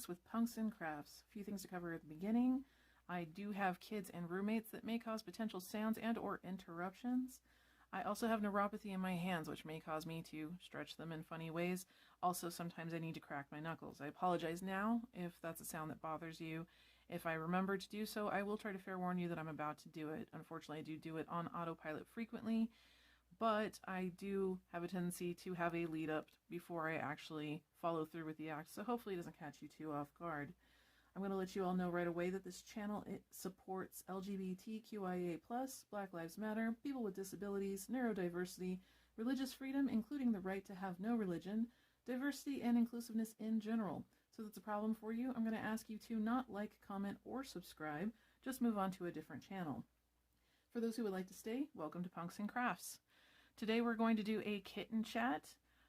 box with Punks and Crafts. A few things to cover at the beginning. I do have kids and roommates that may cause potential sounds and or interruptions. I also have neuropathy in my hands, which may cause me to stretch them in funny ways. Also, sometimes I need to crack my knuckles. I apologize now if that's a sound that bothers you. If I remember to do so, I will try to fair warn you that I'm about to do it. Unfortunately, I do it on autopilot frequently, but I do have a tendency to have a lead up before I actually follow through with the act, so hopefully it doesn't catch you too off guard. I'm going to let you all know right away that this channel, it supports LGBTQIA+, Black Lives Matter, people with disabilities, neurodiversity, religious freedom, including the right to have no religion, diversity and inclusiveness in general. So if that's a problem for you, I'm going to ask you to not like, comment, or subscribe. Just move on to a different channel. For those who would like to stay, welcome to Punks and Crafts. Today we're going to do a kitten chat.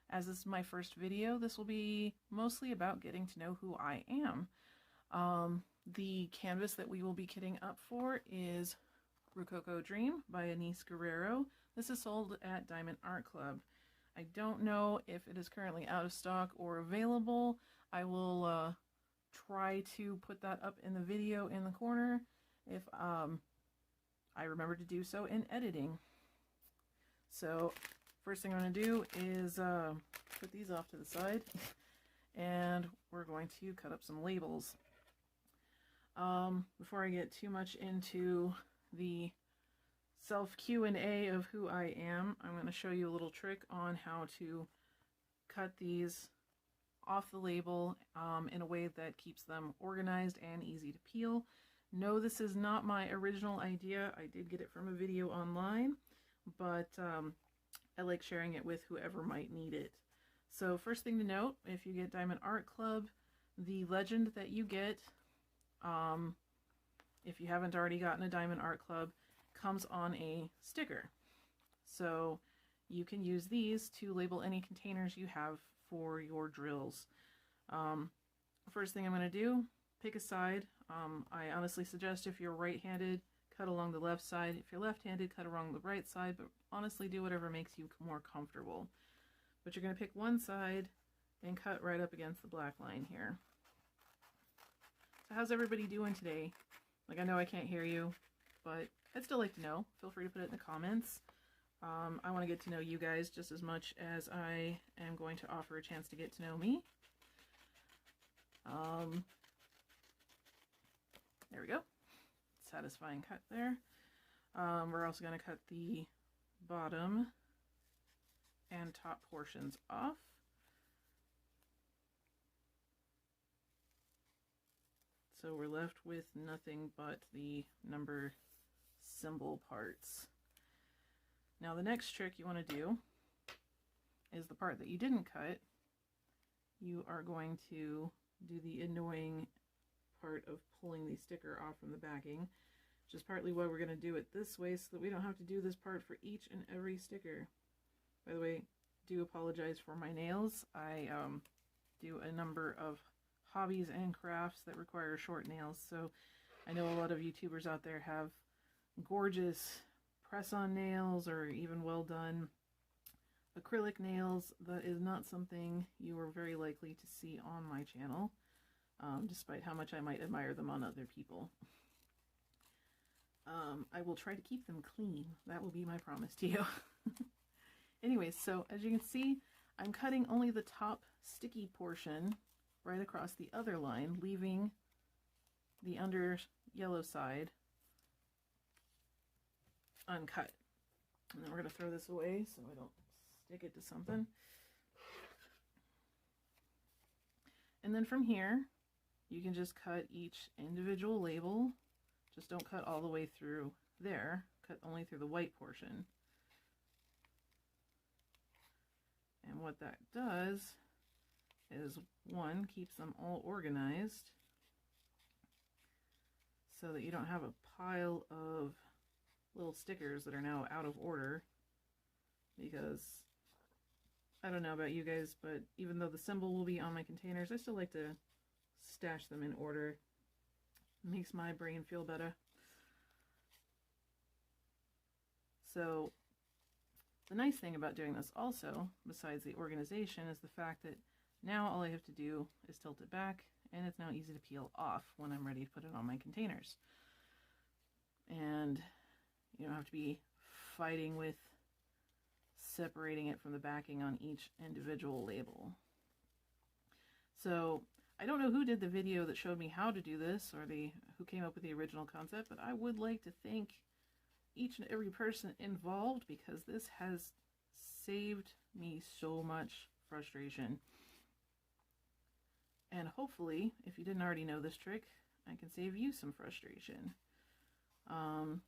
As this is my first video, this will be mostly about getting to know who I am. The canvas that we will be kitting up for is Rococo Dream by Enys Guerrero. This is sold at Diamond Art Club. I don't know if it is currently out of stock or available. I will try to put that up in the video in the corner if I remember to do so in editing. So first thing I'm going to do is put these off to the side and we're going to cut up some labels. Before I get too much into the self Q&A of who I am, I'm going to show you a little trick on how to cut these off the label in a way that keeps them organized and easy to peel. No, this is not my original idea. I did get it from a video online, but I like sharing it with whoever might need it. So first thing to note, if you get Diamond Art Club, the legend that you get, if you haven't already gotten a Diamond Art Club, comes on a sticker. So you can use these to label any containers you have for your drills. First thing I'm going to do, pick a side. I honestly suggest if you're right-handed, cut along the left side. If you're left-handed, cut along the right side, but honestly do whatever makes you more comfortable. But you're going to pick one side and cut right up against the black line here. So how's everybody doing today? Like, I know I can't hear you, but I'd still like to know. Feel free to put it in the comments. I want to get to know you guys just as much as I am going to offer a chance to get to know me. There we go. Satisfying cut there. We're also going to cut the bottom and top portions off. So we're left with nothing but the number symbol parts. Now the next trick you want to do is the part that you didn't cut. You are going to do the annoying part of pulling the sticker off from the backing, which is partly why we're going to do it this way, so that we don't have to do this part for each and every sticker. By the way, do apologize for my nails. I do a number of hobbies and crafts that require short nails, so I know a lot of YouTubers out there have gorgeous press-on nails or even well done acrylic nails. That is not something you are very likely to see on my channel, despite how much I might admire them on other people. I will try to keep them clean. That will be my promise to you. Anyways, so as you can see, I'm cutting only the top sticky portion right across the other line, leaving the under yellow side uncut. And then we're going to throw this away so I don't stick it to something. And then from here, you can just cut each individual label. Just don't cut all the way through there. Cut only through the white portion. And what that does is, one, keeps them all organized so that you don't have a pile of little stickers that are now out of order. Because I don't know about you guys, but even though the symbol will be on my containers, I still like to stash them in order. It makes my brain feel better. So the nice thing about doing this also, besides the organization, is the fact that now all I have to do is tilt it back and it's now easy to peel off when I'm ready to put it on my containers. And you don't have to be fighting with separating it from the backing on each individual label. So I don't know who did the video that showed me how to do this, or who came up with the original concept, but I would like to thank each and every person involved, because this has saved me so much frustration. And hopefully, if you didn't already know this trick, I can save you some frustration. I'm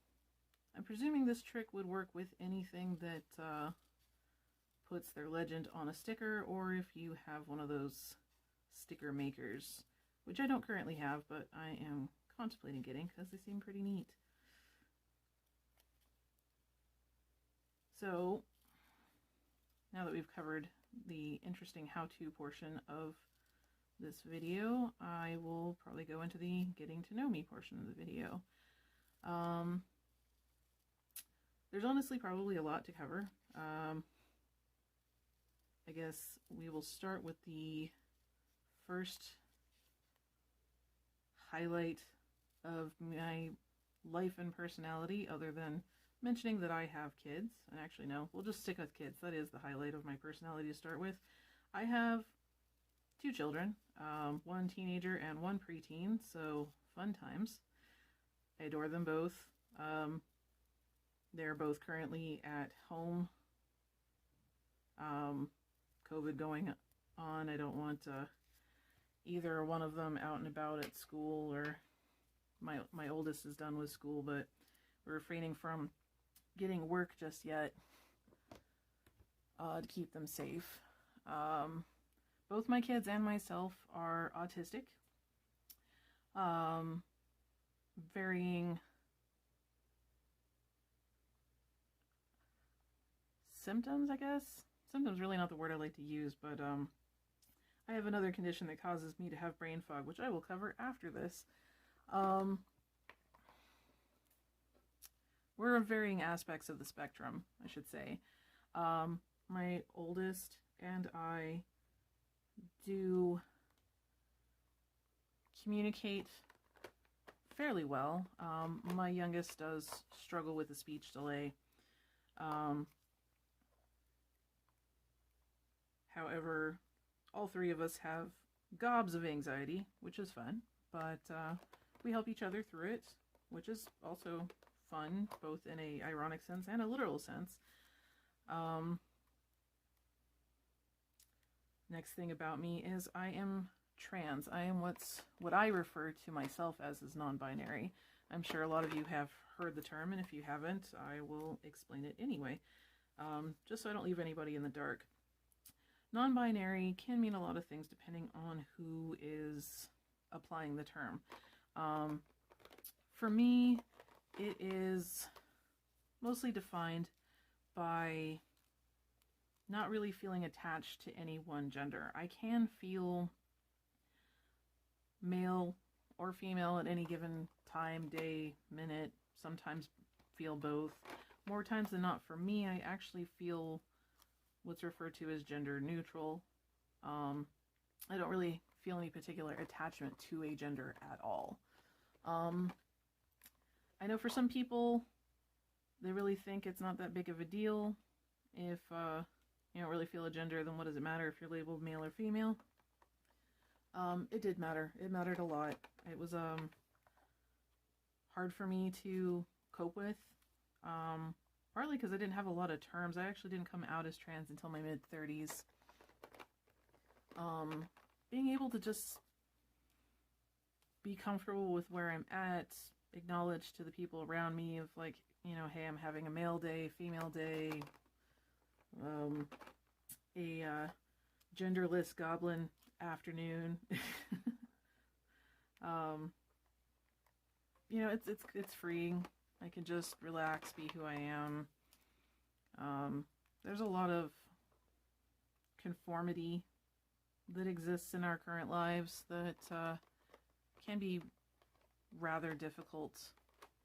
presuming this trick would work with anything that puts their legend on a sticker, or if you have one of those sticker makers, which I don't currently have, but I am contemplating getting because they seem pretty neat. So now that we've covered the interesting how-to portion of this video, I will probably go into the getting to know me portion of the video. There's honestly probably a lot to cover. I guess we will start with the first highlight of my life and personality, other than mentioning that I have kids. And actually, no, we'll just stick with kids. That is the highlight of my personality to start with. I have 2 children, one teenager and one preteen, so fun times. I adore them both. They're both currently at home. COVID going on. I don't want either one of them out and about at school, or my oldest is done with school, but we're refraining from getting work just yet to keep them safe. Both my kids and myself are autistic. Varying symptoms, I guess. Symptoms really not the word I like to use, but I have another condition that causes me to have brain fog, which I will cover after this. We're on varying aspects of the spectrum, I should say. My oldest and I do communicate fairly well. My youngest does struggle with a speech delay. However, all 3 of us have gobs of anxiety, which is fun, but we help each other through it, which is also fun, both in a ironic sense and a literal sense. Next thing about me is I am trans. I am what I refer to myself as non-binary. I'm sure a lot of you have heard the term, and if you haven't, I will explain it anyway, just so I don't leave anybody in the dark. Non-binary can mean a lot of things depending on who is applying the term. For me, it is mostly defined by not really feeling attached to any one gender. I can feel male or female at any given time, day, minute, sometimes feel both. More times than not, for me, I actually feel what's referred to as gender neutral. I don't really feel any particular attachment to a gender at all. I know for some people, they really think it's not that big of a deal. If you don't really feel a gender, then what does it matter if you're labeled male or female? It did matter. It mattered a lot. It was hard for me to cope with. Partly because I didn't have a lot of terms. I actually didn't come out as trans until my mid-30s. Being able to just be comfortable with where I'm at, acknowledge to the people around me of like, you know, hey, I'm having a male day, female day, a genderless goblin afternoon. You know, it's freeing. I can just relax, be who I am. There's a lot of conformity that exists in our current lives that can be rather difficult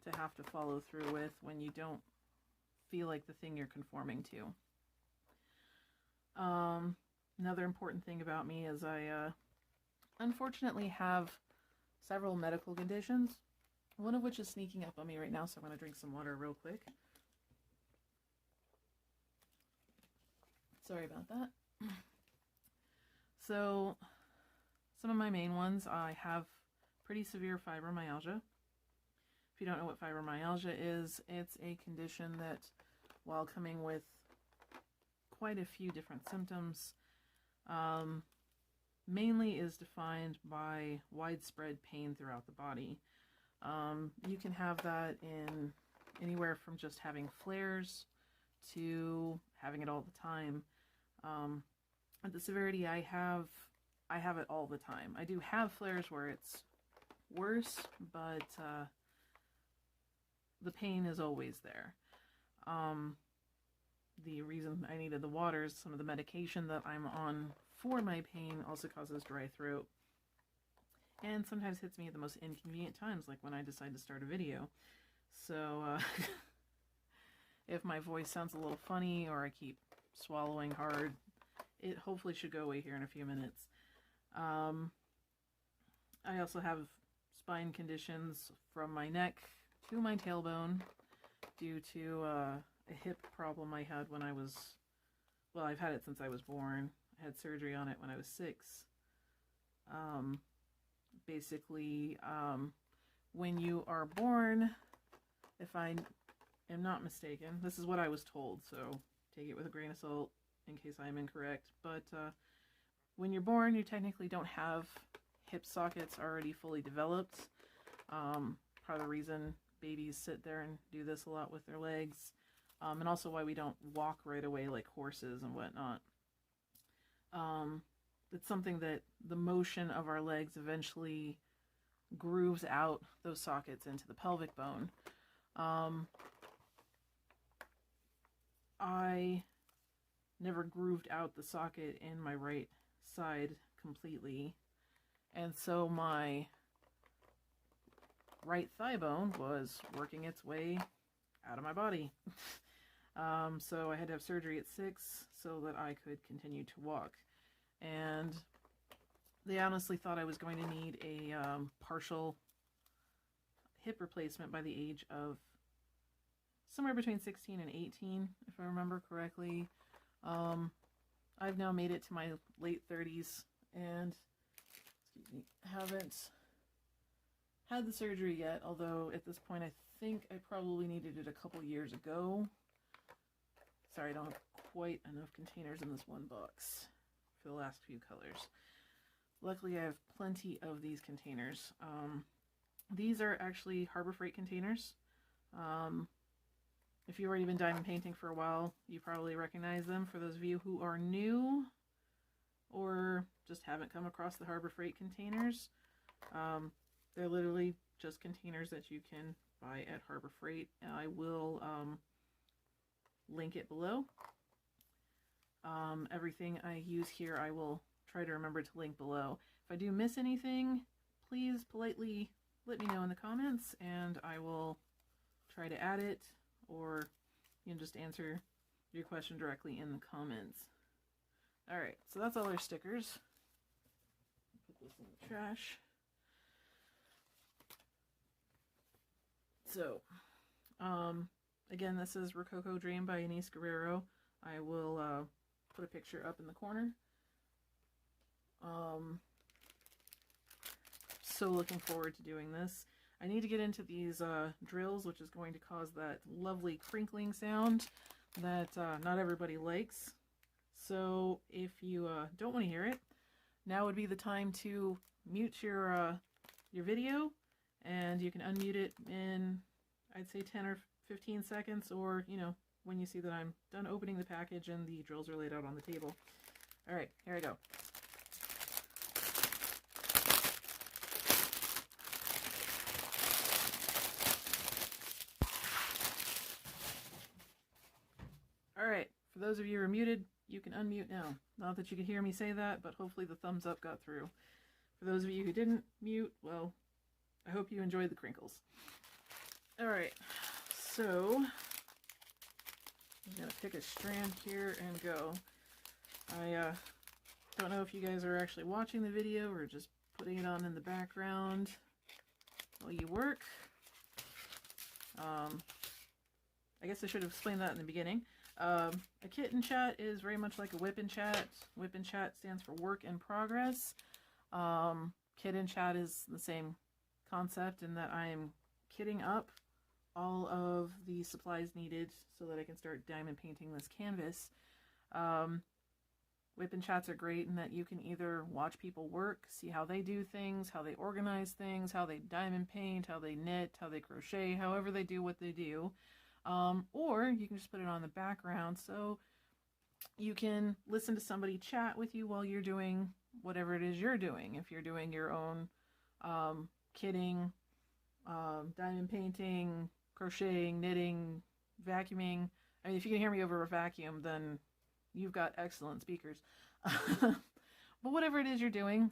to have to follow through with when you don't feel like the thing you're conforming to. Another important thing about me is I unfortunately have several medical conditions, one of which is sneaking up on me right now, so I'm going to drink some water real quick. Sorry about that. So, some of my main ones, I have pretty severe fibromyalgia. If you don't know what fibromyalgia is, it's a condition that, while coming with quite a few different symptoms, mainly is defined by widespread pain throughout the body. You can have that in anywhere from just having flares to having it all the time. At the severity I have it all the time. I do have flares where it's worse, but the pain is always there. The reason I needed the water is some of the medication that I'm on for my pain also causes dry throat. And sometimes hits me at the most inconvenient times, like when I decide to start a video. So, if my voice sounds a little funny or I keep swallowing hard, it hopefully should go away here in a few minutes. I also have spine conditions from my neck to my tailbone due to a hip problem I had when I was, well, I've had it since I was born. I had surgery on it when I was 6. Basically, when you are born, if I am not mistaken, this is what I was told, so take it with a grain of salt in case I'm incorrect, but when you're born, you technically don't have hip sockets already fully developed. Part of the reason babies sit there and do this a lot with their legs, and also why we don't walk right away like horses and whatnot. It's something that the motion of our legs eventually grooves out those sockets into the pelvic bone. I never grooved out the socket in my right side completely, and so my right thigh bone was working its way out of my body. So I had to have surgery at 6 so that I could continue to walk. And they honestly thought I was going to need a partial hip replacement by the age of somewhere between 16 and 18, if I remember correctly. I've now made it to my late 30s and, excuse me, haven't had the surgery yet, although at this point I think I probably needed it a couple years ago. Sorry, I don't have quite enough containers in this one box for the last few colors. Luckily, I have plenty of these containers. These are actually Harbor Freight containers. If you've already been diamond painting for a while, you probably recognize them. For those of you who are new or just haven't come across the Harbor Freight containers, they're literally just containers that you can buy at Harbor Freight. I will link it below. Everything I use here, I will try to remember to link below. If I do miss anything, please politely let me know in the comments, and I will try to add it, or you can just answer your question directly in the comments. Alright, so that's all our stickers. Put this in the trash. So, again, this is Rococo Dream by Enys Guerrero. I will put a picture up in the corner. So looking forward to doing this. I need to get into these drills, which is going to cause that lovely crinkling sound that not everybody likes. So if you don't want to hear it, now would be the time to mute your video, and you can unmute it in, I'd say, 10 or 15 seconds, or, you know, when you see that I'm done opening the package and the drills are laid out on the table. Alright, here I go. Alright, for those of you who are muted, you can unmute now. Not that you could hear me say that, but hopefully the thumbs up got through. For those of you who didn't mute, well, I hope you enjoyed the crinkles. Alright, so I'm going to pick a strand here and go. I don't know if you guys are actually watching the video or just putting it on in the background while you work. I guess I should have explained that in the beginning. A kit in chat is very much like a WIP in chat. WIP in chat stands for work in progress. Kit in chat is the same concept in that I am kitting up all of the supplies needed so that I can start diamond painting this canvas. WIP and chats are great in that you can either watch people work, see how they do things, how they organize things, how they diamond paint, how they knit, how they crochet, however they do what they do. Or you can just put it on the background so you can listen to somebody chat with you while you're doing whatever it is you're doing. If you're doing your own kitting, diamond painting, crocheting, knitting, vacuuming. I mean, if you can hear me over a vacuum, then you've got excellent speakers. But whatever it is you're doing,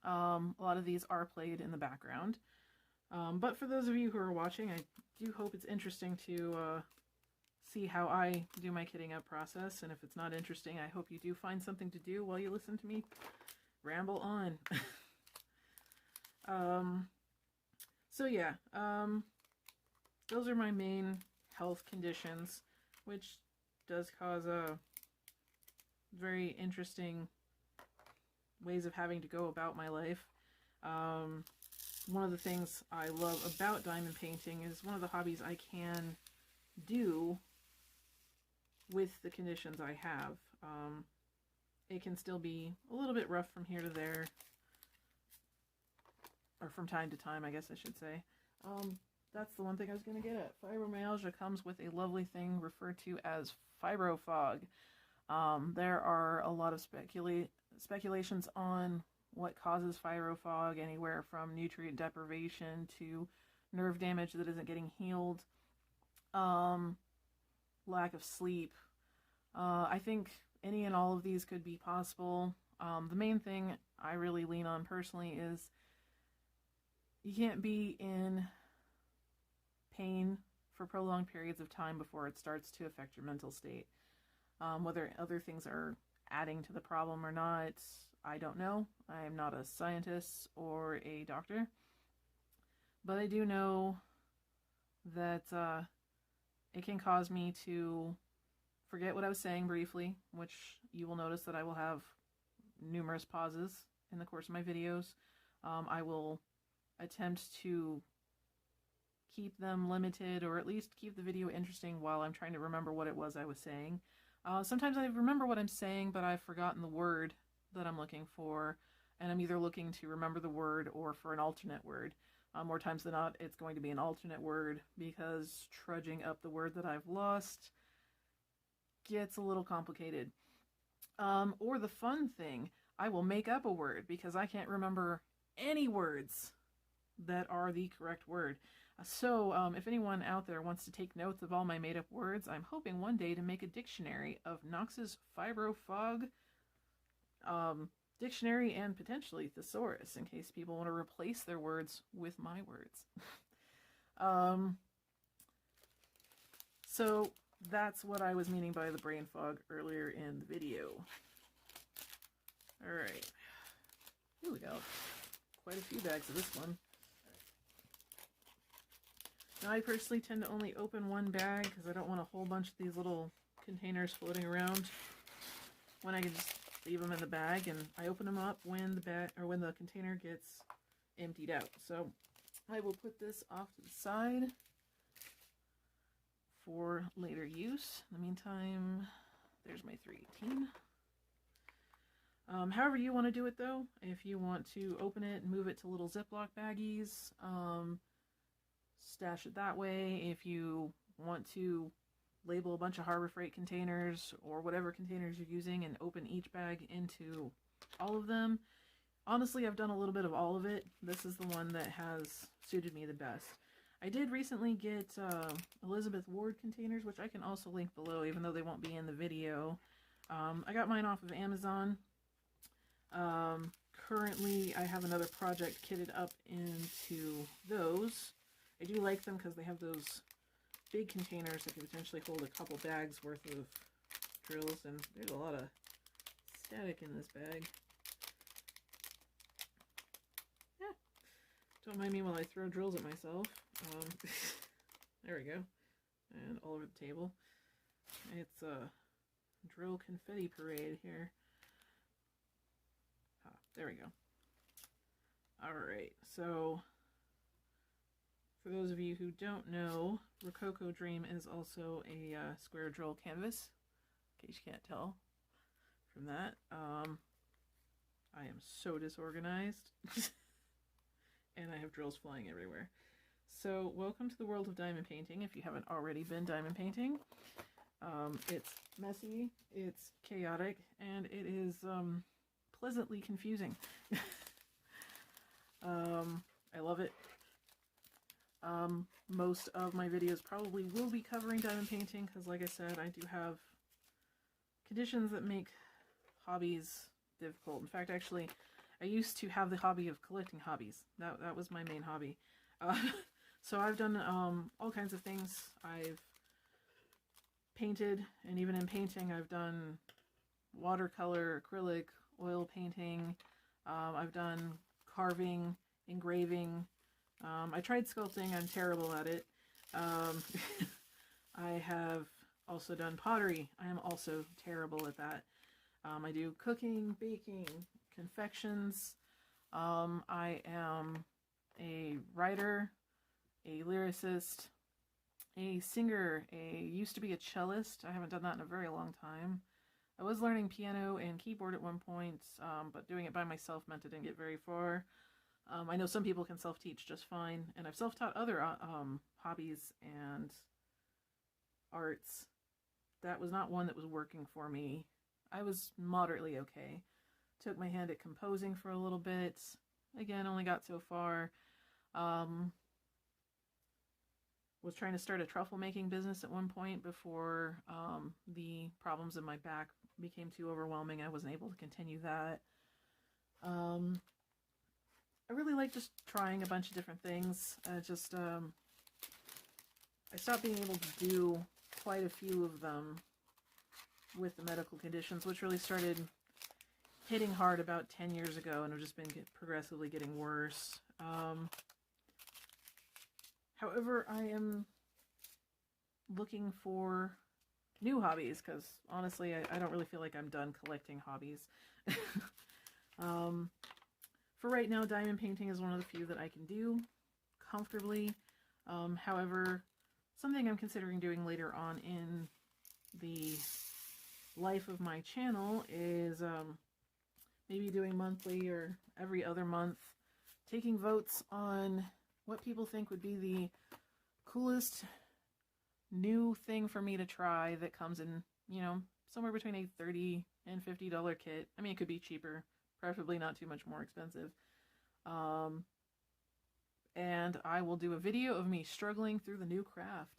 a lot of these are played in the background. But for those of you who are watching, I do hope it's interesting to see how I do my kitting up process. And if it's not interesting, I hope you do find something to do while you listen to me ramble on. So yeah, those are my main health conditions, which does cause very interesting ways of having to go about my life. One of the things I love about diamond painting is one of the hobbies I can do with the conditions I have. It can still be a little bit rough from here to there, or from time to time, I guess I should say. That's the one thing I was going to get at. Fibromyalgia comes with a lovely thing referred to as fibrofog. There are a lot of speculations on what causes fibrofog, anywhere from nutrient deprivation to nerve damage that isn't getting healed, lack of sleep. I think any and all of these could be possible. The main thing I really lean on personally is you can't be in pain for prolonged periods of time before it starts to affect your mental state. Whether other things are adding to the problem or not, I don't know. I am not a scientist or a doctor. But I do know that it can cause me to forget what I was saying briefly, which you will notice that I will have numerous pauses in the course of my videos. I will attempt to keep them limited, or at least keep the video interesting while I'm trying to remember what it was I was saying. Sometimes I remember what I'm saying, but I've forgotten the word that I'm looking for, and I'm either looking to remember the word or for an alternate word. More times than not, it's going to be an alternate word, because trudging up the word that I've lost gets a little complicated. Or the fun thing, I will make up a word because I can't remember any words that are the correct word. So if anyone out there wants to take notes of all my made-up words, I'm hoping one day to make a dictionary of Knox's fibrofog dictionary, and potentially thesaurus, in case people want to replace their words with my words. So that's what I was meaning by the brain fog earlier in the video. Alright, here we go. Quite a few bags of this one. Now I personally tend to only open one bag because I don't want a whole bunch of these little containers floating around when I can just leave them in the bag, and I open them up when the bag or when the container gets emptied out. So I will put this off to the side for later use. In the meantime, there's my 318. However you want to do it though, if you want to open it and move it to little Ziploc baggies, stash it that way. If you want to label a bunch of Harbor Freight containers or whatever containers you're using and open each bag into all of them. Honestly, I've done a little bit of all of it. This is the one that has suited me the best. I did recently get Elizabeth Ward containers, which I can also link below, even though they won't be in the video. I got mine off of Amazon. Currently, I have another project kitted up into those. I do like them because they have those big containers that can potentially hold a couple bags worth of drills, and there's a lot of static in this bag. Don't mind me while I throw drills at myself. There we go. And all over the table. It's a drill confetti parade here. There we go. Alright, so for those of you who don't know, Rococo Dream is also a square drill canvas, in case you can't tell from that. I am so disorganized, and I have drills flying everywhere. So welcome to the world of diamond painting, if you haven't already been diamond painting. It's messy, it's chaotic, and it is pleasantly confusing. I love it. Most of my videos probably will be covering diamond painting because, like I said, I do have conditions that make hobbies difficult. In fact, actually, I used to have the hobby of collecting hobbies. That was my main hobby. So I've done all kinds of things. I've painted, and even in painting, I've done watercolor, acrylic, oil painting. I've done carving, engraving. I tried sculpting. I'm terrible at it. I have also done pottery. I am also terrible at that. I do cooking, baking, confections. I am a writer, a lyricist, a singer, used to be a cellist. I haven't done that in a very long time. I was learning piano and keyboard at one point, but doing it by myself meant I didn't get very far. I know some people can self-teach just fine, and I've self-taught other hobbies and arts. That was not one that was working for me. I was moderately okay. Took my hand at composing for a little bit. Again, only got so far. Was trying to start a truffle making business at one point before the problems in my back became too overwhelming. I wasn't able to continue that. I really like just trying a bunch of different things. I stopped being able to do quite a few of them with the medical conditions, which really started hitting hard about 10 years ago, and have just been progressively getting worse. However, I am looking for new hobbies, because honestly, I don't really feel like I'm done collecting hobbies. For right now, diamond painting is one of the few that I can do comfortably. However, something I'm considering doing later on in the life of my channel is maybe doing monthly or every other month, taking votes on what people think would be the coolest new thing for me to try that comes in, you know, somewhere between a $30 and $50 kit. I mean, it could be cheaper, preferably not too much more expensive. And I will do a video of me struggling through the new craft.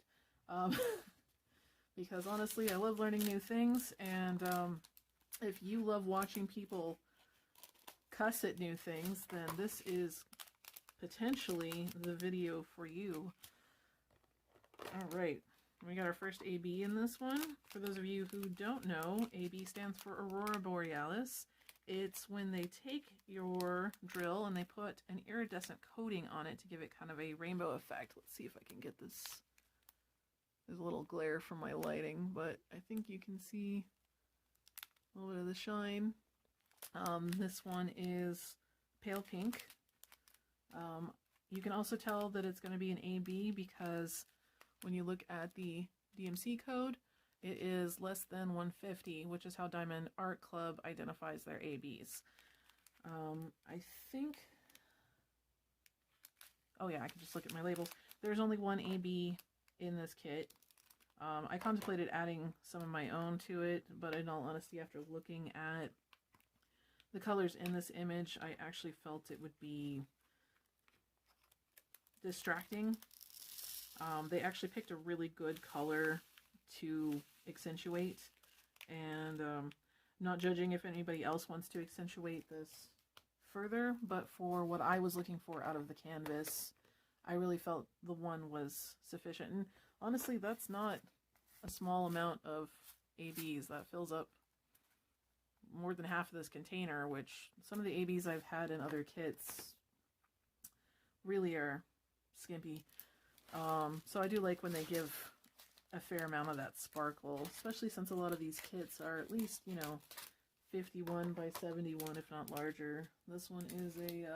Because honestly, I love learning new things, and if you love watching people cuss at new things, then this is potentially the video for you. Alright, we got our first AB in this one. For those of you who don't know, AB stands for Aurora Borealis. It's when they take your drill and they put an iridescent coating on it to give it kind of a rainbow effect. Let's see if I can get this. There's a little glare from my lighting, but I think you can see a little bit of the shine. This one is pale pink. You can also tell that it's going to be an AB because when you look at the DMC code, it is less than 150, which is how Diamond Art Club identifies their ABs. I think... Oh yeah, I can just look at my labels. There's only one AB in this kit. I contemplated adding some of my own to it, but in all honesty, after looking at the colors in this image, I actually felt it would be distracting. They actually picked a really good color to accentuate, and not judging if anybody else wants to accentuate this further, but for what I was looking for out of the canvas, I really felt the one was sufficient. And honestly, that's not a small amount of ABs. That fills up more than half of this container, which some of the ABs I've had in other kits really are skimpy. So I do like when they give a fair amount of that sparkle, especially since a lot of these kits are at least, 51 by 71, if not larger. This one is a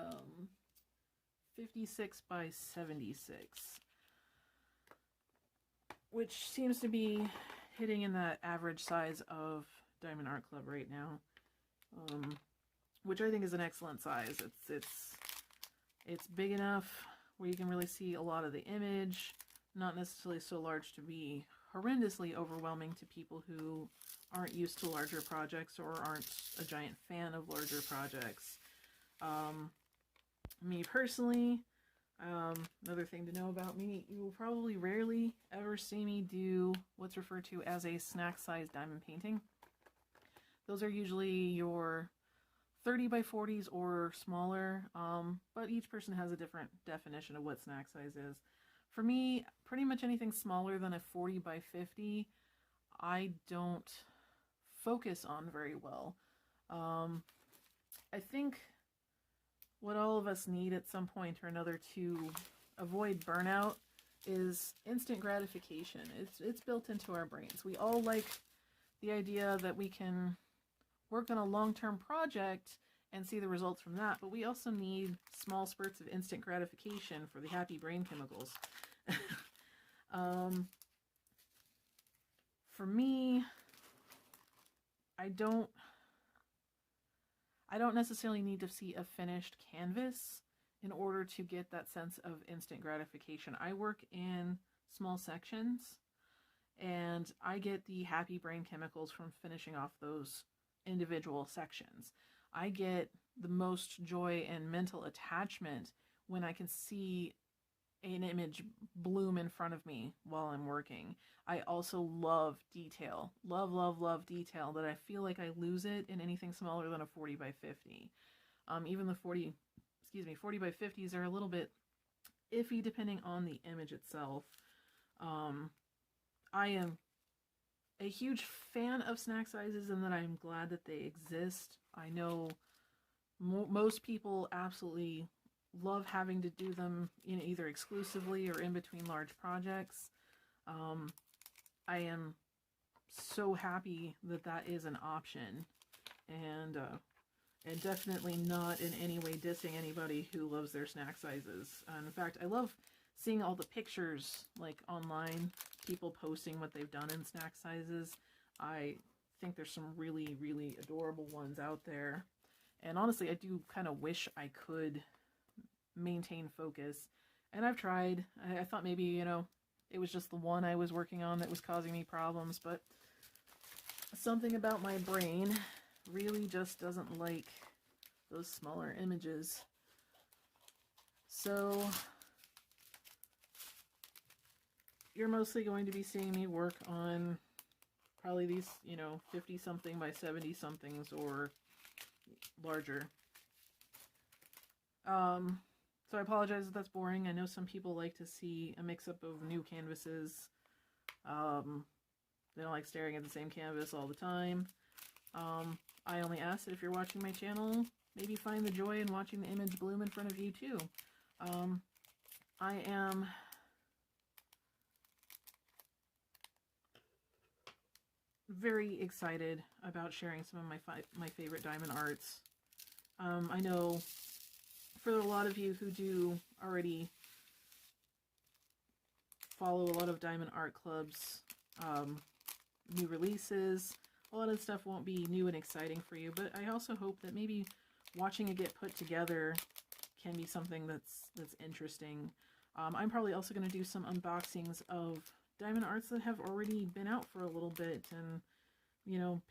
56 by 76, which seems to be hitting in that average size of Diamond Art Club right now, which I think is an excellent size. It's big enough where you can really see a lot of the image, not necessarily so large to be horrendously overwhelming to people who aren't used to larger projects or aren't a giant fan of larger projects. Me personally, another thing to know about me, you will probably rarely ever see me do what's referred to as a snack-sized diamond painting. Those are usually your 30 by 40s or smaller, but each person has a different definition of what snack size is. For me, pretty much anything smaller than a 40 by 50, I don't focus on very well. I think what all of us need at some point or another to avoid burnout is instant gratification. It's built into our brains. We all like the idea that we can work on a long-term project and see the results from that, but we also need small spurts of instant gratification for the happy brain chemicals. For me, I don't necessarily need to see a finished canvas in order to get that sense of instant gratification. I work in small sections, and I get the happy brain chemicals from finishing off those individual sections. I get the most joy and mental attachment when I can see an image bloom in front of me while I'm working. I also love detail. Love detail, that I feel like I lose it in anything smaller than a 40 by 50. Even the 40 by 50s are a little bit iffy depending on the image itself. I am a huge fan of snack sizes, and that I'm glad that they exist. I know most people absolutely love having to do them either exclusively or in between large projects. I am so happy that that is an option, and definitely not in any way dissing anybody who loves their snack sizes. In fact, I love seeing all the pictures like online, people posting what they've done in snack sizes. I think there's some really, really adorable ones out there. And honestly, I do kind of wish I could maintain focus. And I've tried. I thought maybe, it was just the one I was working on that was causing me problems, but something about my brain really just doesn't like those smaller images. So you're mostly going to be seeing me work on probably these, 50 something by 70 somethings or larger. So I apologize if that's boring. I know some people like to see a mix-up of new canvases. They don't like staring at the same canvas all the time. I only ask that if you're watching my channel, maybe find the joy in watching the image bloom in front of you too. I am very excited about sharing some of my favorite diamond arts. I know for a lot of you who do already follow a lot of Diamond Art Club's new releases, a lot of stuff won't be new and exciting for you, but I also hope that maybe watching it get put together can be something that's interesting. I'm probably also going to do some unboxings of diamond arts that have already been out for a little bit, and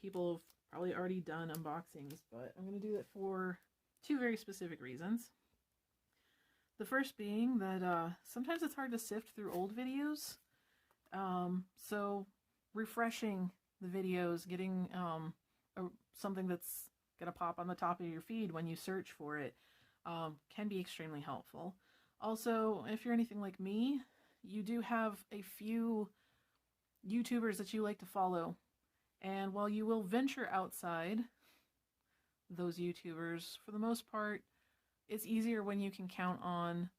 people have probably already done unboxings, but I'm going to do it for two very specific reasons. The first being that sometimes it's hard to sift through old videos, so refreshing the videos, getting something that's going to pop on the top of your feed when you search for it can be extremely helpful. Also, if you're anything like me, you do have a few YouTubers that you like to follow, and while you will venture outside those YouTubers, for the most part, it's easier when you can count on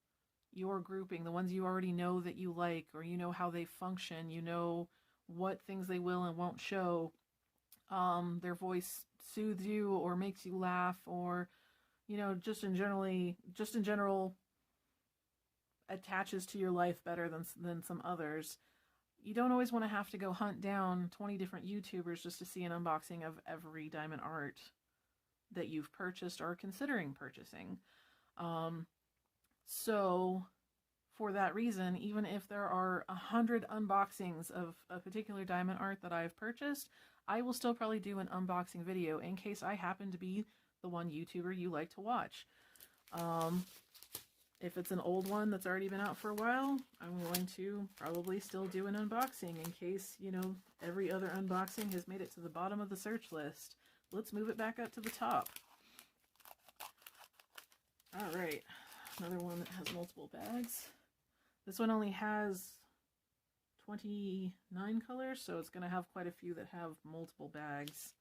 your grouping, the ones you already know that you like, or you know how they function, you know what things they will and won't show. Their voice soothes you or makes you laugh, or, you know, just in general attaches to your life better than some others. You don't always want to have to go hunt down 20 different YouTubers just to see an unboxing of every diamond art that you've purchased or considering purchasing. So for that reason, even if there are 100 unboxings of a particular diamond art that I've purchased, I will still probably do an unboxing video in case I happen to be the one YouTuber you like to watch. If it's an old one that's already been out for a while, I'm going to probably still do an unboxing in case, you know, every other unboxing has made it to the bottom of the search list. Let's move it back up to the top. Alright, another one that has multiple bags. This one only has 29 colors, so it's going to have quite a few that have multiple bags.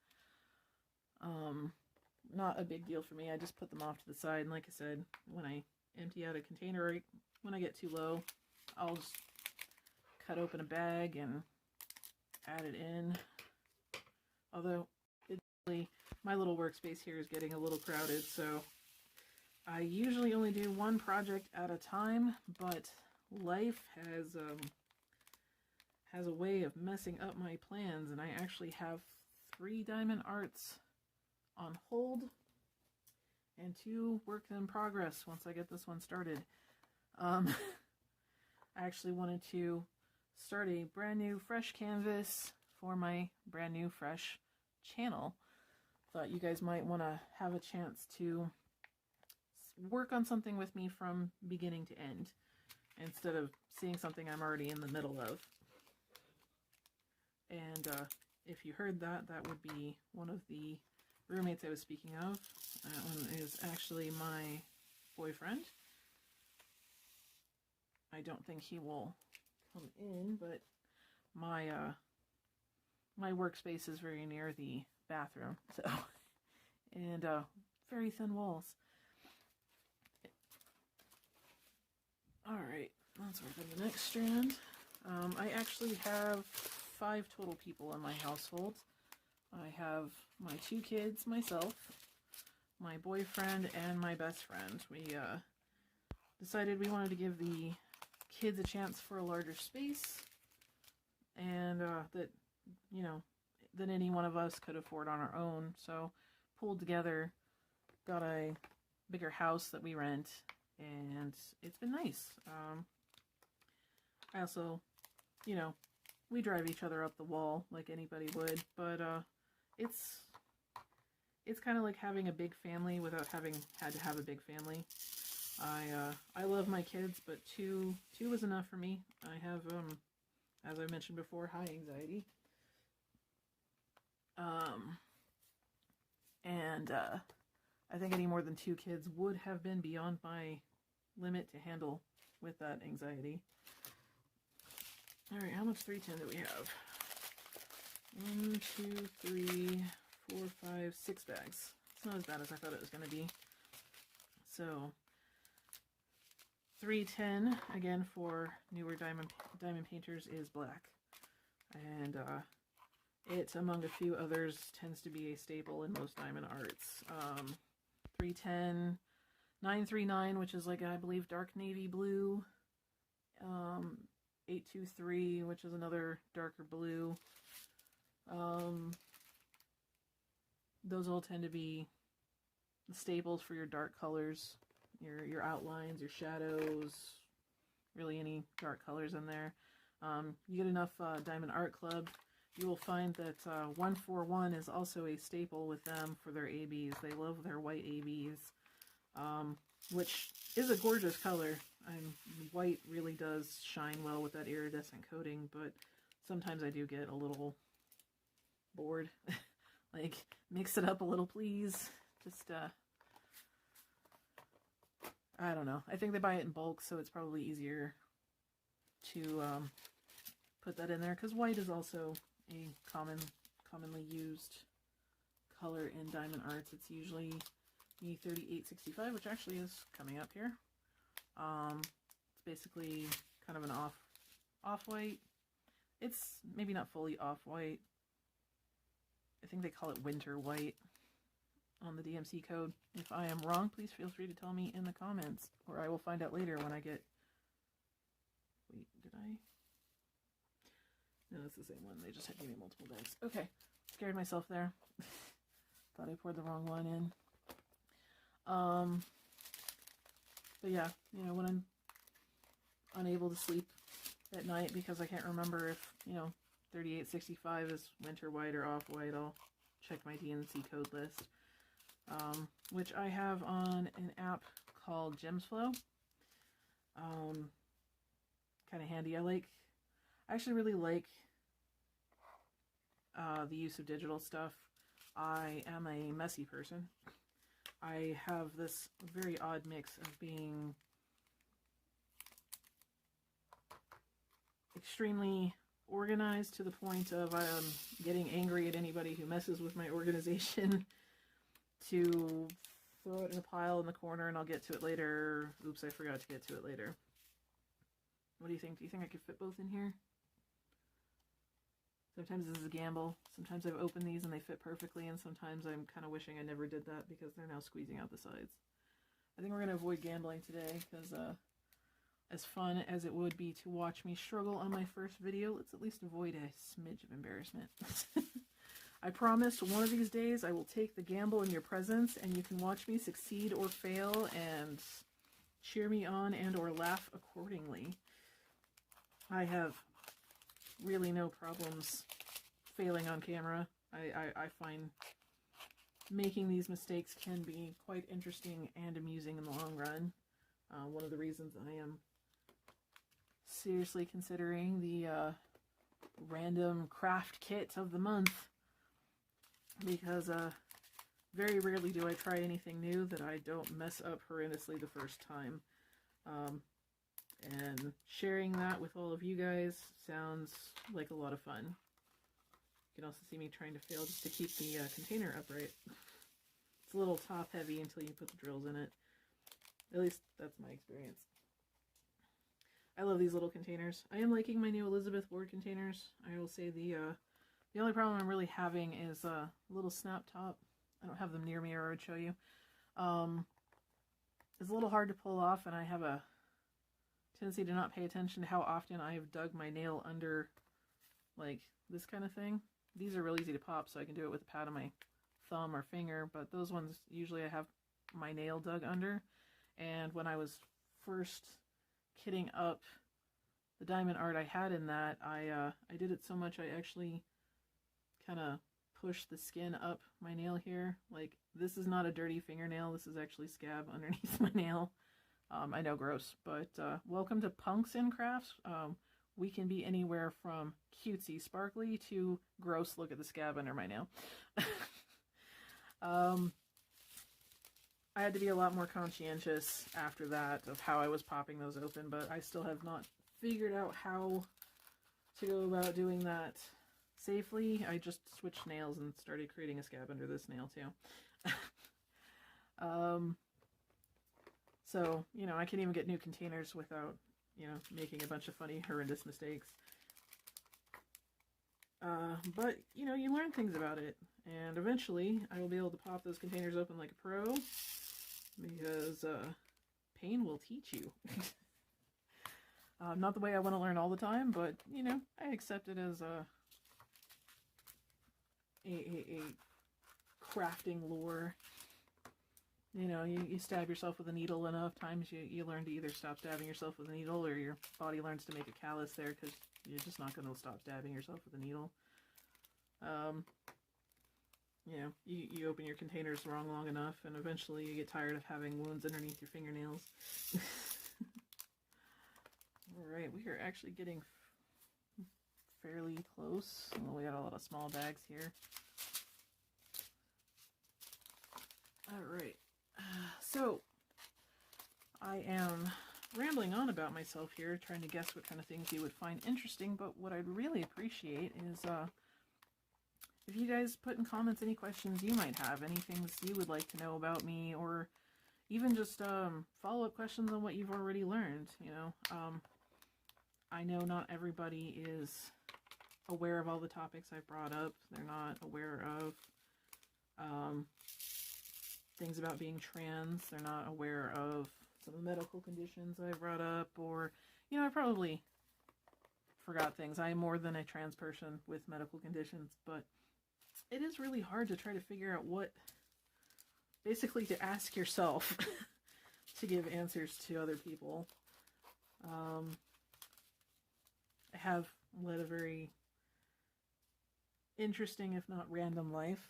Not a big deal for me. I just put them off to the side, and like I said, when I empty out a container, when I get too low, I'll just cut open a bag and add it in. Although, my little workspace here is getting a little crowded, so I usually only do one project at a time, but life has a way of messing up my plans, and I actually have 3 diamond arts on hold and 2 work in progress once I get this one started. I actually wanted to start a brand new fresh canvas for my brand new fresh channel. Thought you guys might want to have a chance to work on something with me from beginning to end instead of seeing something I'm already in the middle of. And if you heard that, that would be one of the roommates I was speaking of. That one is actually my boyfriend. I don't think he will come in, but my my workspace is very near the bathroom, so, and very thin walls. Alright, let's work on the next strand. I actually have 5 total people in my household. I have my 2 kids, myself, my boyfriend, and my best friend. We decided we wanted to give the kids a chance for a larger space, and that, you know, than any one of us could afford on our own. So pulled together, got a bigger house that we rent, and it's been nice. I also, you know, we drive each other up the wall like anybody would, but it's kind of like having a big family without having had to have a big family. I love my kids, but two was enough for me. I have, as I mentioned before, high anxiety. And I think any more than 2 kids would have been beyond my limit to handle with that anxiety. Alright, how much 310 do we have? 1, 2, 3, 4, 5, 6 bags. It's not as bad as I thought it was going to be. So, 310, again, for newer diamond painters is black. And it, among a few others, tends to be a staple in most diamond arts. 310, 939, which is like, I believe, dark navy blue. 823, which is another darker blue. Those all tend to be the staples for your dark colors, your outlines, your shadows, really any dark colors in there. You get enough Diamond Art Club, you will find that 141 is also a staple with them for their ABs. They love their white ABs, which is a gorgeous color. White really does shine well with that iridescent coating, but sometimes I do get a little bored. Like, mix it up a little, please. Just, I don't know. I think they buy it in bulk, so it's probably easier to put that in there, because white is also a commonly used color in diamond arts. It's usually E3865, which actually is coming up here. It's basically kind of an off-white. It's maybe not fully off-white. I think they call it winter white on the DMC code. If I am wrong, please feel free to tell me in the comments, or I will find out later when I get... Wait, did I? No, it's the same one. They just had to give me multiple bags. Okay, scared myself there. Thought I poured the wrong one in. But yeah, you know, when I'm unable to sleep at night because I can't remember if, you know, 3865 is winter white or off-white, I'll check my DNC code list, which I have on an app called GemsFlow. Kind of handy. I actually really like the use of digital stuff. I am a messy person. I have this very odd mix of being extremely organized to the point of getting angry at anybody who messes with my organization, to throw it in a pile in the corner and I'll get to it later. Oops, I forgot to get to it later. What do you think? Do you think I could fit both in here? Sometimes this is a gamble. Sometimes I've opened these and they fit perfectly, and sometimes I'm kind of wishing I never did that because they're now squeezing out the sides. I think we're going to avoid gambling today because as fun as it would be to watch me struggle on my first video, let's at least avoid a smidge of embarrassment. I promise one of these days I will take the gamble in your presence and you can watch me succeed or fail and cheer me on and or laugh accordingly. I have really no problems failing on camera. I find making these mistakes can be quite interesting and amusing in the long run. One of the reasons I am seriously considering the random craft kit of the month, because very rarely do I try anything new that I don't mess up horrendously the first time. And sharing that with all of you guys sounds like a lot of fun. You can also see me trying to fail just to keep the container upright. It's a little top heavy until you put the drills in it. At least that's my experience. I love these little containers. I am liking my new Elizabeth Ward containers. I will say the only problem I'm really having is a little snap top. I don't have them near me or I would show you. It's a little hard to pull off, and I have a tendency to not pay attention to how often I have dug my nail under, like, this kind of thing. These are real easy to pop, so I can do it with a pad of my thumb or finger, but those ones, usually I have my nail dug under. And when I was first kitting up the diamond art I had in that, I did it so much I actually kind of pushed the skin up my nail here. Like, this is not a dirty fingernail, this is actually scab underneath my nail. I know, gross, but welcome to Punks in Crafts. We can be anywhere from cutesy sparkly to gross, look at the scab under my nail. I had to be a lot more conscientious after that of how I was popping those open, but I still have not figured out how to go about doing that safely. I just switched nails and started creating a scab under this nail too. So, you know, I can't even get new containers without, you know, making a bunch of funny, horrendous mistakes. But, you know, you learn things about it. And eventually, I will be able to pop those containers open like a pro. Because, pain will teach you. Not the way I want to learn all the time, but, you know, I accept it as a crafting lore. You know, you stab yourself with a needle enough times, you learn to either stop stabbing yourself with a needle, or your body learns to make a callus there, because you're just not going to stop stabbing yourself with a needle. You know, you open your containers wrong long enough, and eventually you get tired of having wounds underneath your fingernails. Alright, we are actually getting fairly close. Oh, we got a lot of small bags here. Alright. So, I am rambling on about myself here, trying to guess what kind of things you would find interesting, but what I'd really appreciate is if you guys put in comments any questions you might have, any things you would like to know about me, or even just follow-up questions on what you've already learned, you know. I know not everybody is aware of all the topics I've brought up. They're not aware of things about being trans. They're not aware of some of the medical conditions I brought up, or, you know, I probably forgot things. I am more than a trans person with medical conditions, but it is really hard to try to figure out what, basically to ask yourself to give answers to other people. I have led a very interesting, if not random, life.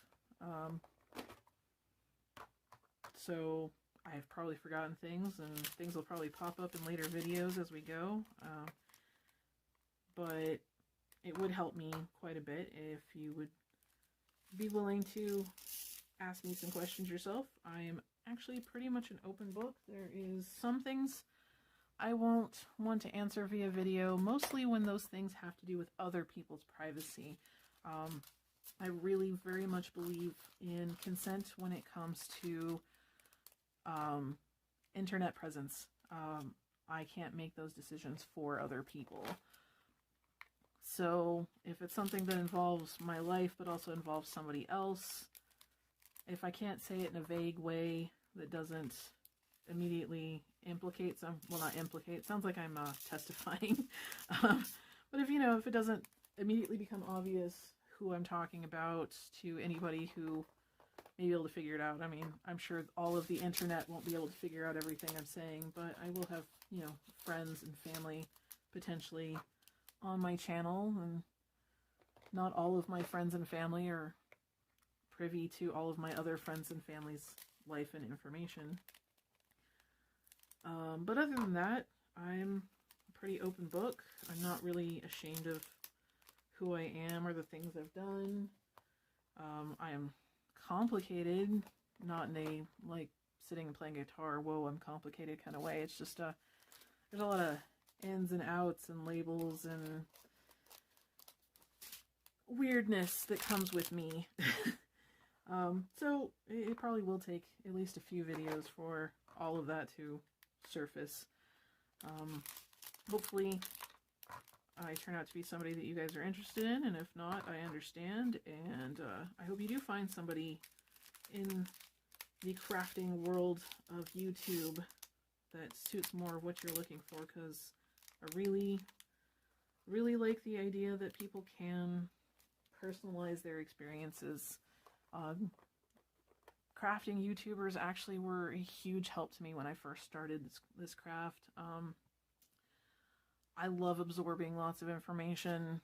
So I've probably forgotten things, and things will probably pop up in later videos as we go. But it would help me quite a bit if you would be willing to ask me some questions yourself. I am actually pretty much an open book. There is some things I won't want to answer via video, mostly when those things have to do with other people's privacy. I really very much believe in consent when it comes to internet presence. I can't make those decisions for other people. So if it's something that involves my life but also involves somebody else, if I can't say it in a vague way that doesn't immediately implicate some, well, not implicate, sounds like I'm testifying. But if, you know, if it doesn't immediately become obvious who I'm talking about to anybody who may be able to figure it out. I mean, I'm sure all of the internet won't be able to figure out everything I'm saying, but I will have, you know, friends and family potentially on my channel, and not all of my friends and family are privy to all of my other friends and family's life and information. But other than that, I'm a pretty open book. I'm not really ashamed of who I am or the things I've done. I am complicated, not in a, like, sitting and playing guitar, whoa, I'm complicated kind of way. It's just, there's a lot of ins and outs and labels and weirdness that comes with me. So it probably will take at least a few videos for all of that to surface. Hopefully I turn out to be somebody that you guys are interested in, and if not, I understand, and I hope you do find somebody in the crafting world of YouTube that suits more of what you're looking for, because I really, really like the idea that people can personalize their experiences. Crafting YouTubers actually were a huge help to me when I first started this craft. I love absorbing lots of information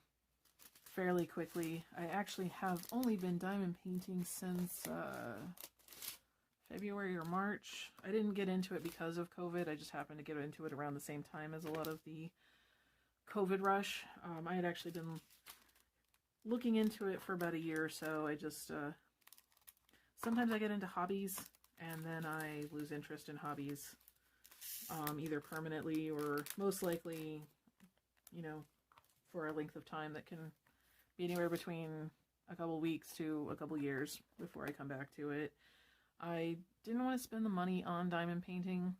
fairly quickly. I actually have only been diamond painting since February or March. I didn't get into it because of COVID. I just happened to get into it around the same time as a lot of the COVID rush. I had actually been looking into it for about a year or so. I just, sometimes I get into hobbies and then I lose interest in hobbies, either permanently or most likely, you know, for a length of time that can be anywhere between a couple weeks to a couple years before I come back to it. I didn't want to spend the money on diamond painting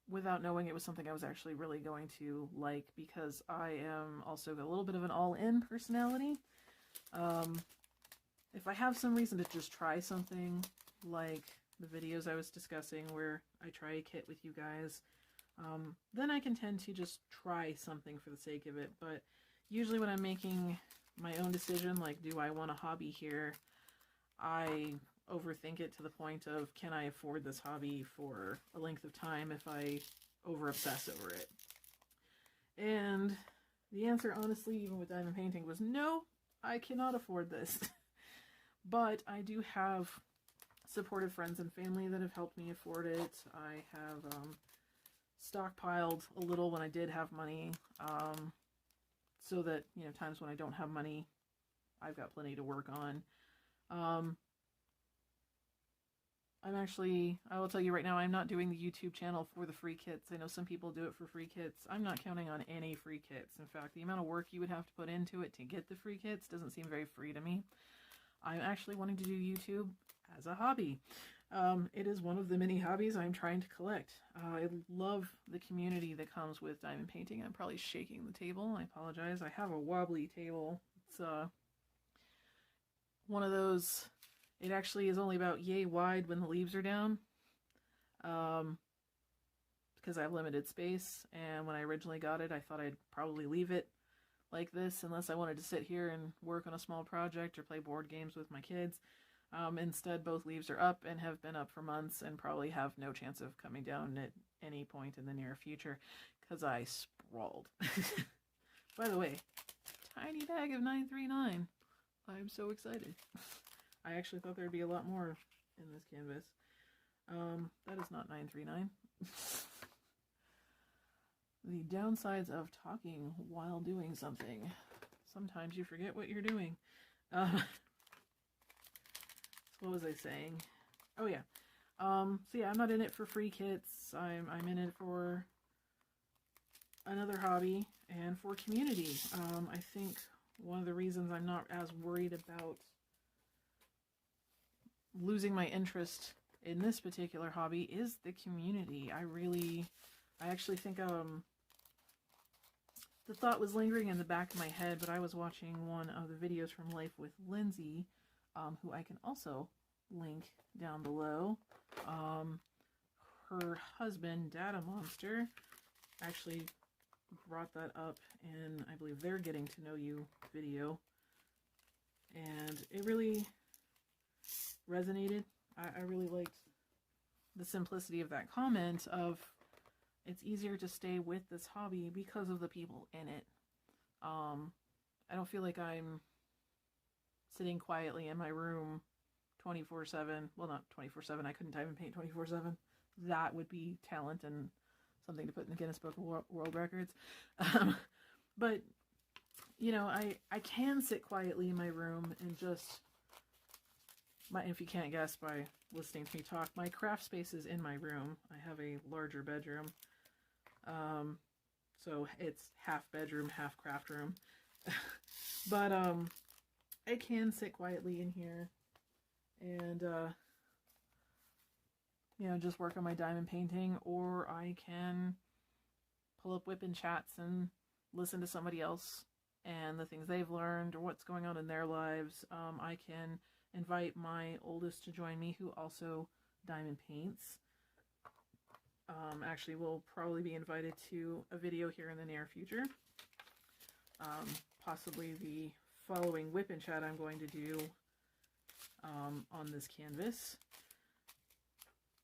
without knowing it was something I was actually really going to like, because I am also a little bit of an all-in personality. If I have some reason to just try something, like the videos I was discussing where I try a kit with you guys, then I can tend to just try something for the sake of it. But usually when I'm making my own decision, like, do I want a hobby here, I overthink it to the point of, can I afford this hobby for a length of time if I over-obsess over it? And the answer, honestly, even with diamond painting, was no, I cannot afford this. But I do have supportive friends and family that have helped me afford it. I have stockpiled a little when I did have money, so that, you know, times when I don't have money, I've got plenty to work on. I will tell you right now, I'm not doing the YouTube channel for the free kits. I know some people do it for free kits. I'm not counting on any free kits. In fact, the amount of work you would have to put into it to get the free kits doesn't seem very free to me. I'm actually wanting to do YouTube as a hobby. It is one of the many hobbies I'm trying to collect. I love the community that comes with diamond painting. I'm probably shaking the table. I apologize. I have a wobbly table. It's one of those, it actually is only about yay wide when the leaves are down. Because I have limited space, and when I originally got it, I thought I'd probably leave it like this unless I wanted to sit here and work on a small project or play board games with my kids. Instead, both leaves are up and have been up for months and probably have no chance of coming down at any point in the near future because I sprawled. By the way, tiny bag of 939. I'm so excited. I actually thought there'd be a lot more in this canvas. That is not 939. The downsides of talking while doing something. Sometimes you forget what you're doing. So what was I saying? Oh yeah. So yeah, I'm not in it for free kits. I'm in it for another hobby and for community. I think one of the reasons I'm not as worried about losing my interest in this particular hobby is the community. I actually think the thought was lingering in the back of my head, but I was watching one of the videos from Life with Lindsay, who I can also link down below. Her husband, Data Monster, actually brought that up in, I believe, their Getting to Know You video. And it really resonated. I really liked the simplicity of that comment of, it's easier to stay with this hobby because of the people in it. I don't feel like I'm sitting quietly in my room 24/7. Well, not 24/7. I couldn't diamond paint 24/7. That would be talent and something to put in the Guinness Book of World Records. But, you know, I can sit quietly in my room and just, if you can't guess by listening to me talk, my craft space is in my room. I have a larger bedroom. So it's half bedroom, half craft room. But I can sit quietly in here and you know, just work on my diamond painting, or I can pull up WIP and chats and listen to somebody else and the things they've learned or what's going on in their lives. I can invite my oldest to join me, who also diamond paints. Actually, we'll probably be invited to a video here in the near future. Possibly the following WIP and chat I'm going to do on this canvas,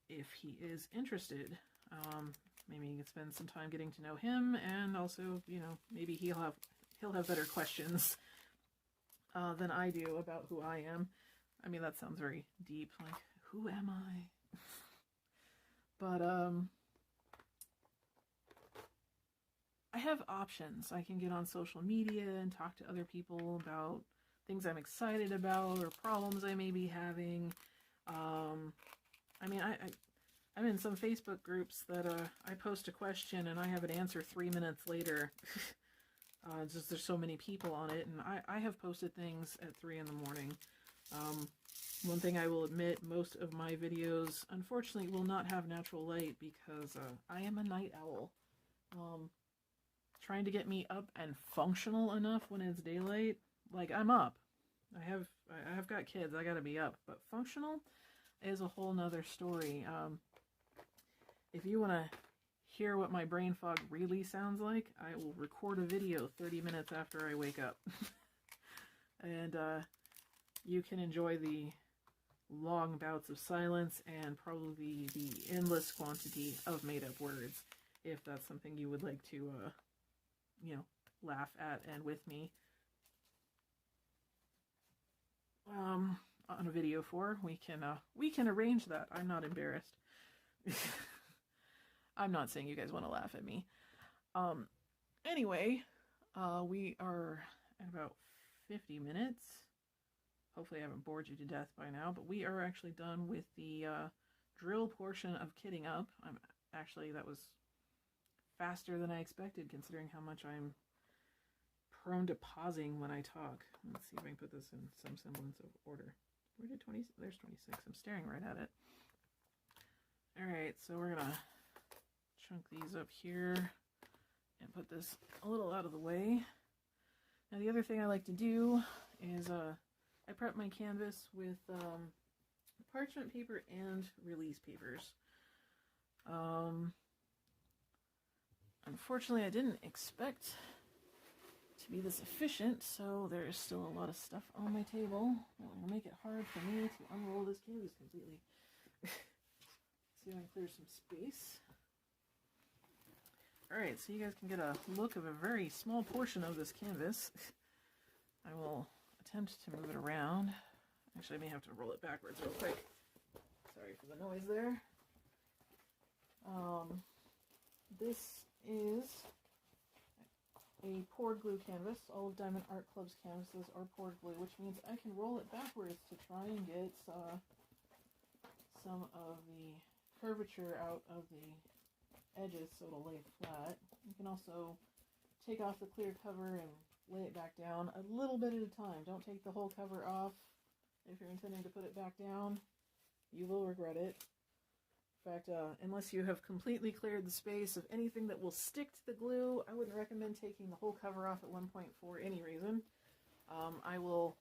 if he is interested. Maybe you can spend some time getting to know him, and also, you know, maybe he'll have better questions than I do about who I am. I mean, that sounds very deep, like, who am I? But I have options. I can get on social media and talk to other people about things I'm excited about or problems I may be having. I mean, I'm in some Facebook groups that I post a question and I have an answer 3 minutes later. Just there's so many people on it, and I have posted things at 3 in the morning. One thing I will admit, most of my videos unfortunately will not have natural light because I am a night owl. Trying to get me up and functional enough when it's daylight, like, I'm up. I have got kids, I gotta be up, but functional is a whole nother story. If you want to hear what my brain fog really sounds like, I will record a video 30 minutes after I wake up. And you can enjoy the long bouts of silence and probably the endless quantity of made-up words, if that's something you would like to, you know, laugh at and with me on a video for. We can arrange that. I'm not embarrassed. I'm not saying you guys want to laugh at me. Anyway, we are at about 50 minutes. Hopefully I haven't bored you to death by now, but we are actually done with the drill portion of kitting up. That was faster than I expected, considering how much I'm prone to pausing when I talk. Let's see if I can put this in some semblance of order. Where did there's 26. I'm staring right at it. Alright, so we're gonna chunk these up here and put this a little out of the way. Now the other thing I like to do is I prep my canvas with parchment paper and release papers. Unfortunately, I didn't expect to be this efficient, so there's still a lot of stuff on my table that will make it hard for me to unroll this canvas completely. See if I can clear some space. Alright, so you guys can get a look of a very small portion of this canvas. I will attempt to move it around. Actually, I may have to roll it backwards real quick. Sorry for the noise there. This is a poured glue canvas. All of Diamond Art Club's canvases are poured glue, which means I can roll it backwards to try and get some of the curvature out of the edges so it'll lay flat. You can also take off the clear cover and lay it back down a little bit at a time. Don't take the whole cover off. If you're intending to put it back down, you will regret it. In fact, unless you have completely cleared the space of anything that will stick to the glue, I wouldn't recommend taking the whole cover off at one point for any reason. I will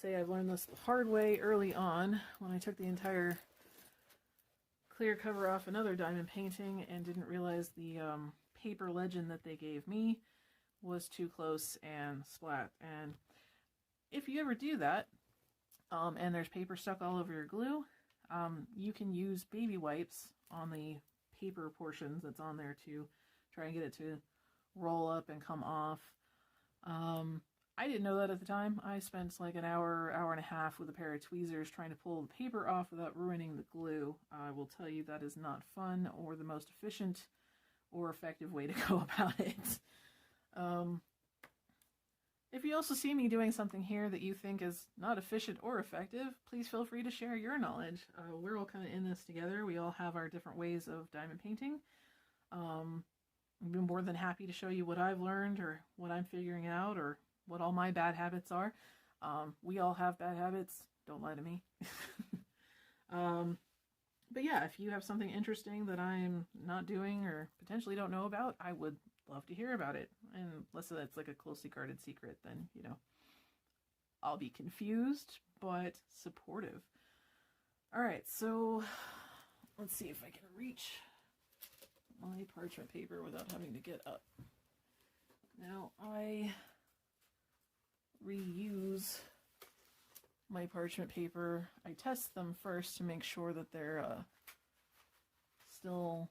say I've learned this the hard way early on when I took the entire clear cover off another diamond painting and didn't realize the paper legend that they gave me was too close and splat. And if you ever do that, and there's paper stuck all over your glue, you can use baby wipes on the paper portions that's on there to try and get it to roll up and come off. I didn't know that at the time. I spent like an hour, hour and a half with a pair of tweezers trying to pull the paper off without ruining the glue. I will tell you that is not fun or the most efficient or effective way to go about it. If you also see me doing something here that you think is not efficient or effective, please feel free to share your knowledge. We're all kind of in this together. We all have our different ways of diamond painting. I've been more than happy to show you what I've learned or what I'm figuring out or what all my bad habits are. We all have bad habits. Don't lie to me. But yeah, if you have something interesting that I'm not doing or potentially don't know about, I would love to hear about it. And unless it's like a closely guarded secret, then, you know, I'll be confused, but supportive. All right, so let's see if I can reach my parchment paper without having to get up. Now, I reuse my parchment paper. I test them first to make sure that they're still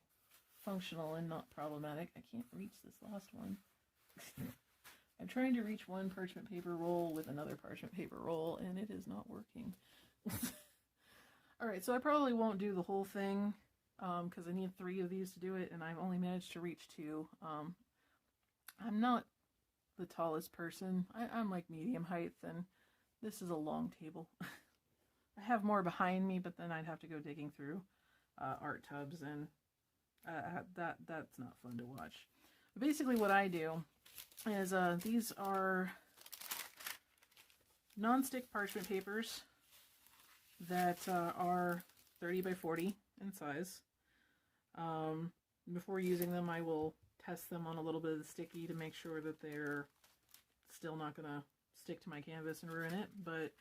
functional and not problematic. I can't reach this last one. I'm trying to reach one parchment paper roll with another parchment paper roll, and it is not working. Alright, so I probably won't do the whole thing, because I need 3 of these to do it, and I've only managed to reach 2. I'm not the tallest person. I'm like medium height, and this is a long table. I have more behind me, but then I'd have to go digging through art tubs, and that's not fun to watch. But basically what I do is these are non-stick parchment papers that are 30 by 40 in size. Before using them, I will test them on a little bit of the sticky to make sure that they're still not going to stick to my canvas and ruin it, but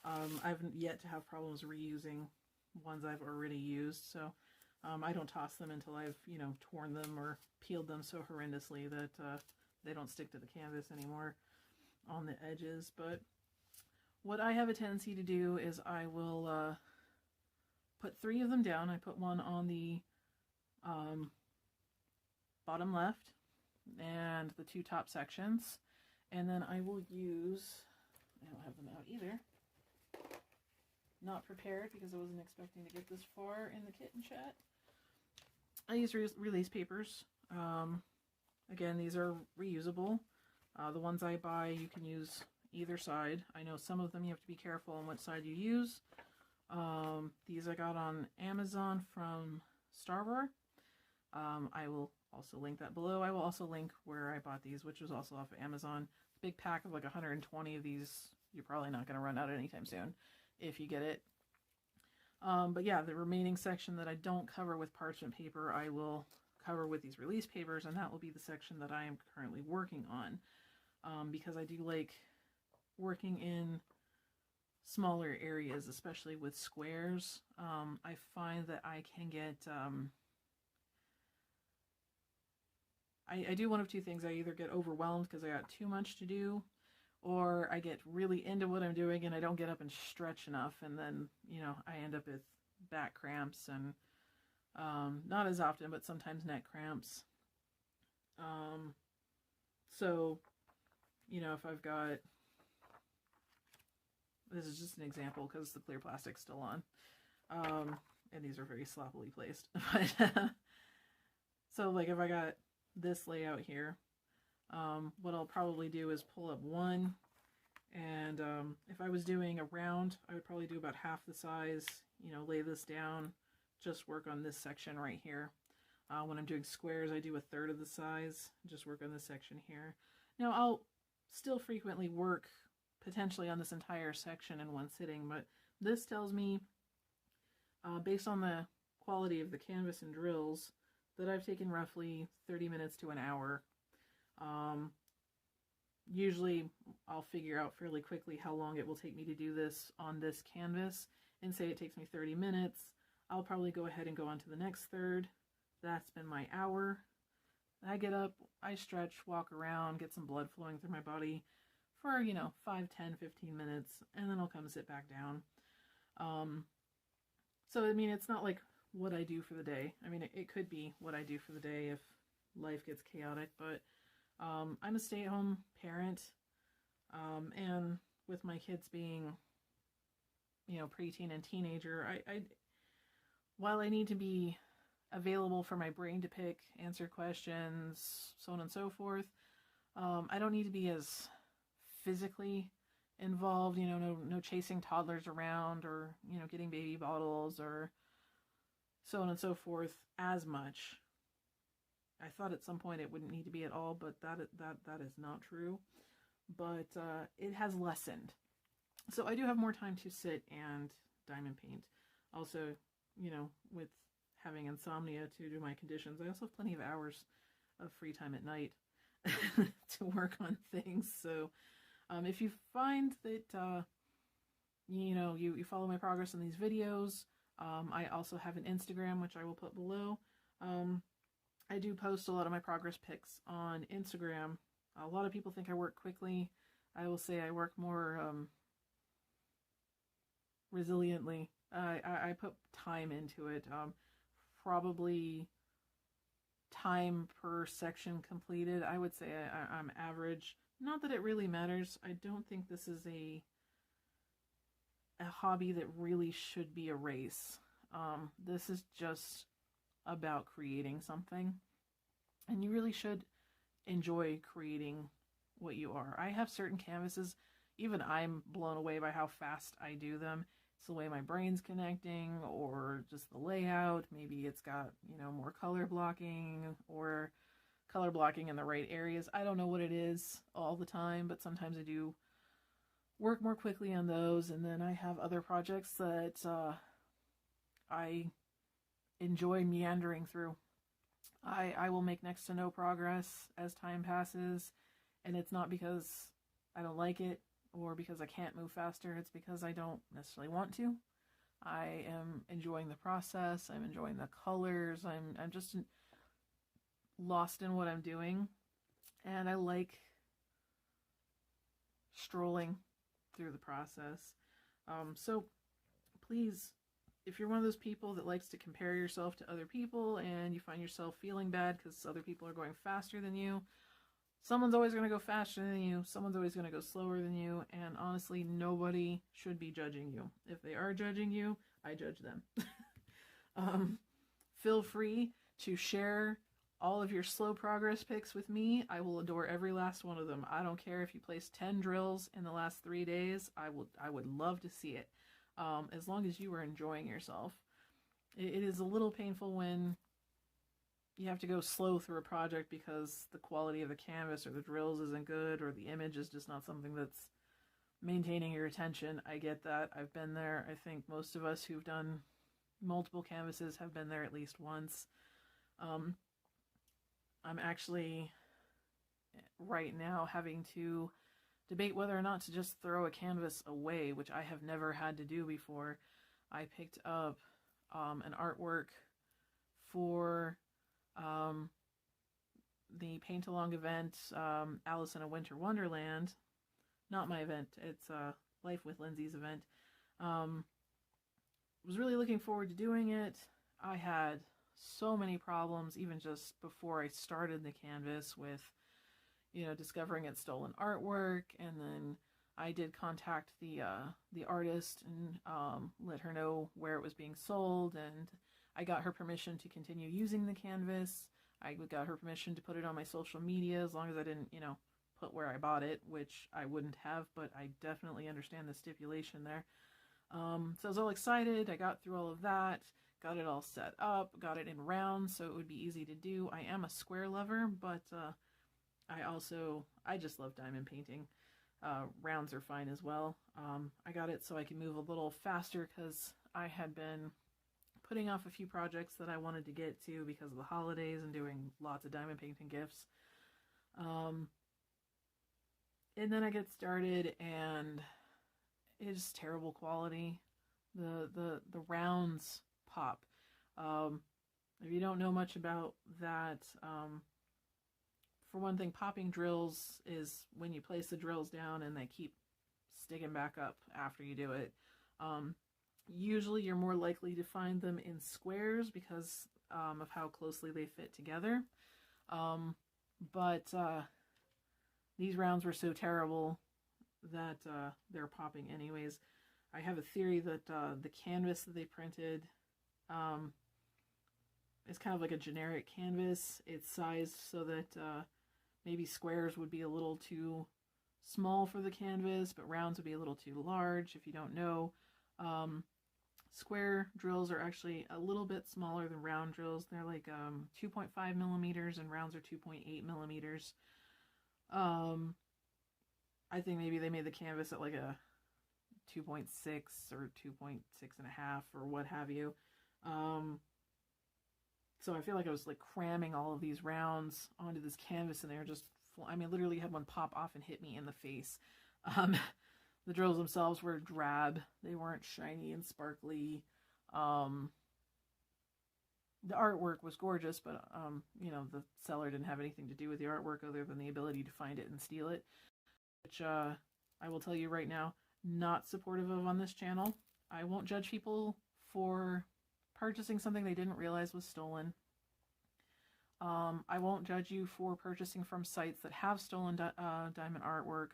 I've yet to have problems reusing ones I've already used, so I don't toss them until I've, you know, torn them or peeled them so horrendously that they don't stick to the canvas anymore on the edges. But what I have a tendency to do is I will put 3 of them down. I put one on the bottom left and the 2 top sections, and then I will use, I don't have them out either, not prepared because I wasn't expecting to get this far in the kitten chat. I use release papers. Again, these are reusable. The ones I buy, you can use either side. I know some of them you have to be careful on what side you use. These I got on Amazon from Star Wars. I will also link that below. I will also link where I bought these, which was also off of Amazon. Big pack of like 120 of these. You're probably not going to run out anytime soon if you get it. But yeah, the remaining section that I don't cover with parchment paper, I will cover with these release papers, and that will be the section that I am currently working on. Because I do like working in smaller areas, especially with squares. I find that I can get... I do one of two things. I either get overwhelmed because I got too much to do, or I get really into what I'm doing and I don't get up and stretch enough, and then, you know, I end up with back cramps and not as often, but sometimes neck cramps. So, you know, if I've got, this is just an example because the clear plastic's still on, and these are very sloppily placed, but so like if I got this layout here, what I'll probably do is pull up one, and if I was doing a round, I would probably do about half the size, you know, lay this down, just work on this section right here. When I'm doing squares, I do a third of the size, just work on this section here. Now, I'll still frequently work potentially on this entire section in one sitting, but this tells me, based on the quality of the canvas and drills, that I've taken roughly 30 minutes to an hour. Usually I'll figure out fairly quickly how long it will take me to do this on this canvas, and say it takes me 30 minutes. I'll probably go ahead and go on to the next third. That's been my hour. I get up, I stretch, walk around, get some blood flowing through my body for, you know, 5, 10, 15 minutes, and then I'll come sit back down. So, I mean, it's not like what I do for the day. I mean, it could be what I do for the day if life gets chaotic, but I'm a stay-at-home parent, and with my kids being, you know, preteen and teenager, while I need to be available for my brain to pick, answer questions, so on and so forth, I don't need to be as physically involved, you know, no chasing toddlers around, or, you know, getting baby bottles, or so on and so forth as much. I thought at some point it wouldn't need to be at all, but that is not true. But it has lessened. So I do have more time to sit and diamond paint. Also, you know, with having insomnia due to my conditions, I also have plenty of hours of free time at night to work on things. So if you find that, you know, you follow my progress in these videos, I also have an Instagram, which I will put below. I do post a lot of my progress pics on Instagram. A lot of people think I work quickly. I will say I work more resiliently. I put time into it. Probably time per section completed, I would say I'm average. Not that it really matters. I don't think this is a hobby that really should be a race. This is just about creating something, and you really should enjoy creating what you are. I have certain canvases, even I'm blown away by how fast I do them. It's the way my brain's connecting, or just the layout. Maybe it's got, you know, more color blocking, or color blocking in the right areas. I don't know what it is all the time, but sometimes I do work more quickly on those. And then I have other projects that I enjoy meandering through. I will make next to no progress as time passes, and it's not because I don't like it or because I can't move faster. It's because I don't necessarily want to. I am enjoying the process. I'm enjoying the colors. I'm just lost in what I'm doing, and I like strolling through the process. So please, if you're one of those people that likes to compare yourself to other people and you find yourself feeling bad because other people are going faster than you, someone's always going to go faster than you, someone's always going to go slower than you, and honestly, nobody should be judging you. If they are judging you, I judge them. Feel free to share all of your slow progress pics with me. I will adore every last one of them. I don't care if you placed 10 drills in the last 3 days. I would love to see it. As long as you are enjoying yourself. It is a little painful when you have to go slow through a project because the quality of the canvas or the drills isn't good, or the image is just not something that's maintaining your attention. I get that. I've been there. I think most of us who've done multiple canvases have been there at least once. I'm actually right now having to debate whether or not to just throw a canvas away, which I have never had to do before. I picked up an artwork for the Paint Along event, Alice in a Winter Wonderland. Not my event, it's Life with Lindsay's event. Was really looking forward to doing it. I had so many problems even just before I started the canvas with, you know, discovering it's stolen artwork, and then I did contact the artist and let her know where it was being sold, and I got her permission to continue using the canvas. I got her permission to put it on my social media as long as I didn't, you know, put where I bought it, which I wouldn't have, but I definitely understand the stipulation there. So I was all excited. I got through all of that, got it all set up, got it in rounds so it would be easy to do. I am a square lover, but I just love diamond painting. Rounds are fine as well. I got it so I can move a little faster because I had been putting off a few projects that I wanted to get to because of the holidays and doing lots of diamond painting gifts. And then I get started and it's terrible quality. The rounds pop. If you don't know much about that, for one thing, popping drills is when you place the drills down and they keep sticking back up after you do it. Usually you're more likely to find them in squares because of how closely they fit together. But these rounds were so terrible that they're popping anyways. I have a theory that the canvas that they printed is kind of like a generic canvas. It's sized so that maybe squares would be a little too small for the canvas, but rounds would be a little too large. If you don't know, square drills are actually a little bit smaller than round drills. They're like 2.5 millimeters and rounds are 2.8 millimeters. I think maybe they made the canvas at like a 2.6 or 2.6 and a half or what have you. So I feel like I was like cramming all of these rounds onto this canvas and they were just, I mean, literally had one pop off and hit me in the face. The drills themselves were drab. They weren't shiny and sparkly. The artwork was gorgeous, but, you know, the seller didn't have anything to do with the artwork other than the ability to find it and steal it, which I will tell you right now, not supportive of on this channel. I won't judge people for purchasing something they didn't realize was stolen. I won't judge you for purchasing from sites that have stolen diamond artwork.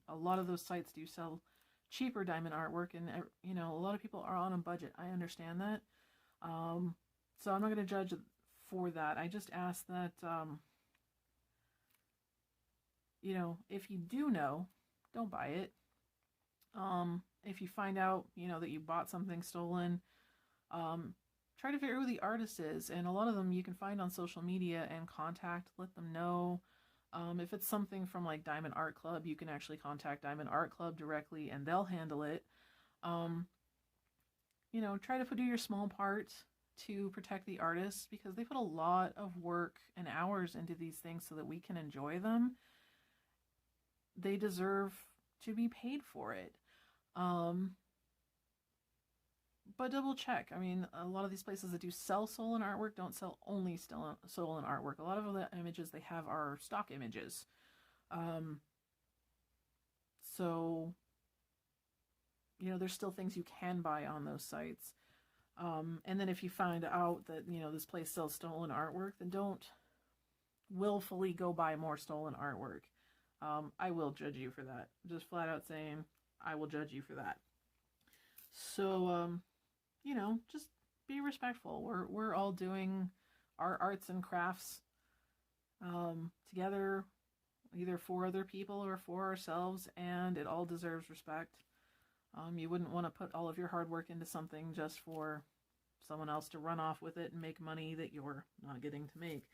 A lot of those sites do sell cheaper diamond artwork, and you know, a lot of people are on a budget. I understand that. So I'm not going to judge for that. I just ask that, you know, if you do know, don't buy it. If you find out, you know, that you bought something stolen, try to figure out who the artist is, and a lot of them you can find on social media and contact, let them know. If it's something from like Diamond Art Club, you can actually contact Diamond Art Club directly and they'll handle it. You know, try to do your small part to protect the artists because they put a lot of work and hours into these things so that we can enjoy them. They deserve to be paid for it. But double check. I mean, a lot of these places that do sell stolen artwork don't sell only stolen artwork. A lot of the images they have are stock images. So, you know, there's still things you can buy on those sites. And then if you find out that, you know, this place sells stolen artwork, then don't willfully go buy more stolen artwork. I will judge you for that. Just flat out saying, I will judge you for that. So, you know, just be respectful. We're all doing our arts and crafts together, either for other people or for ourselves, and it all deserves respect. You wouldn't want to put all of your hard work into something just for someone else to run off with it and make money that you're not getting to make.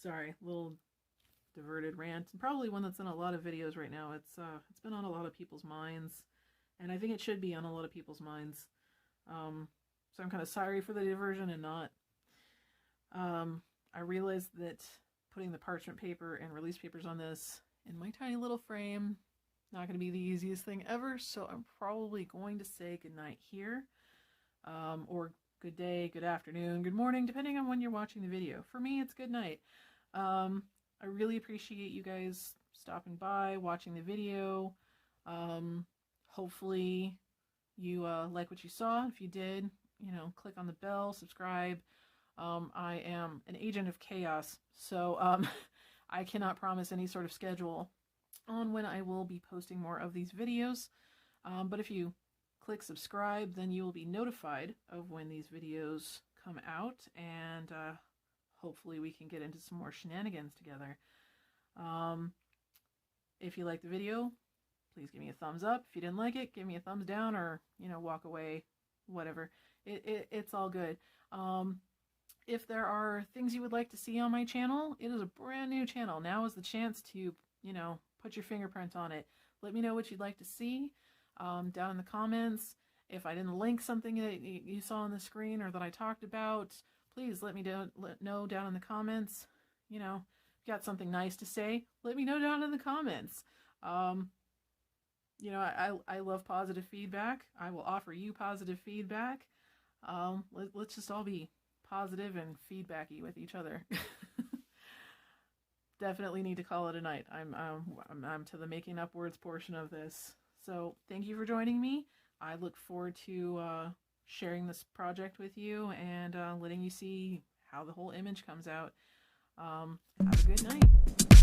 Sorry, little diverted rant, and probably one that's in a lot of videos right now. It's been on a lot of people's minds, and I think it should be on a lot of people's minds. So I'm kind of sorry for the diversion and not. I realized that putting the parchment paper and release papers on this in my tiny little frame, not going to be the easiest thing ever, so I'm probably going to say goodnight here, or good day, good afternoon, good morning, depending on when you're watching the video. For me, it's good night. I really appreciate you guys stopping by, watching the video. Hopefully you like what you saw. If you did, you know, click on the bell, subscribe. I am an agent of chaos, so I cannot promise any sort of schedule on when I will be posting more of these videos. But if you click subscribe, then you will be notified of when these videos come out, and hopefully we can get into some more shenanigans together. If you like the video, please give me a thumbs up. If you didn't like it, give me a thumbs down, or, you know, walk away, whatever. It's all good. If there are things you would like to see on my channel, it is a brand new channel. Now is the chance to, you know, put your fingerprint on it. Let me know what you'd like to see down in the comments. If I didn't link something that you saw on the screen or that I talked about, please let me know down in the comments. You know, if you got something nice to say, let me know down in the comments. You know, I love positive feedback. I will offer you positive feedback. Let's just all be positive and feedbacky with each other. Definitely need to call it a night. I'm to the making up words portion of this. So thank you for joining me. I look forward to sharing this project with you and letting you see how the whole image comes out. Have a good night.